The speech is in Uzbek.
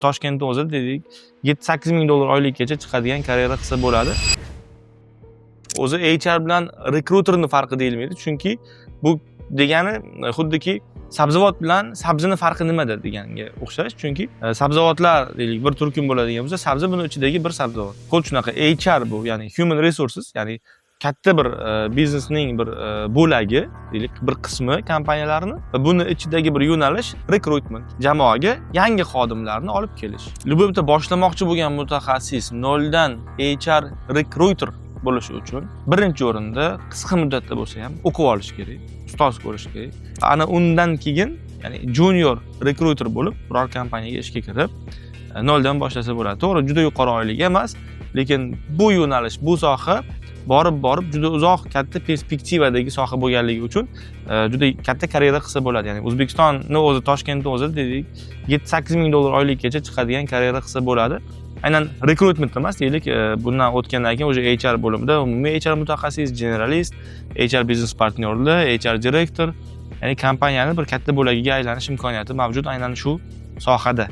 Toshkentda o'zida dedik 7-8 ming dollar oylikgacha chiqadigan karyera qilsa bo'ladi. O'zi HR bilan rekruterning farqi deyilmaydi, chunki bu degani xuddiki sabzavot bilan sabzini farqi nimada deganga o'xshash. Chunki sabzavotlar deylik bir turkum bo'ladigan bo'lsa, sabzi buning ichidagi bir sabzavot. Xuddi shunaqa HR bu, ya'ni human resources, ya'ni katta bir biznesning bir bo'lagi, deylik bir qismi kompaniyalarni va buni ichidagi bir yo'nalish recruitment, jamoaga yangi xodimlarni olib kelish. Любой bitta boshlamoqchi bo'lgan mutaxassis noldan HR recruiter bo'lishi uchun birinchi o'rinda qisqa muddatda bo'lsa ham o'qib olish kerak, ustoz ko'rish kerak. Ana undan keyin, ya'ni junior recruiter bo'lib biror kompaniyaga ishga kirib noldan boshlasa bo'ladi. To'g'ri, juda yuqori oylik emas, lekin bu yo'nalish, bu soha borib juda uzoq katta perspektivadagi soha bo'lganligi uchun juda katta karyera qilsa bo'ladi. Ya'ni O'zbekistonning o'zi, Toshkentda o'zi dedik 7-8 ming dollar oylikgacha chiqadigan karyera qilsa bo'ladi. Aynan recruitment emas, deylik, bundan o'tgandan keyin o'sha HR bo'limida umumiy HR mutaxassis, generalist, HR business partnerlar, HR direktor, ya'ni kompaniyaning bir katta bo'lagiga aylanish imkoniyati mavjud aynan shu sohada.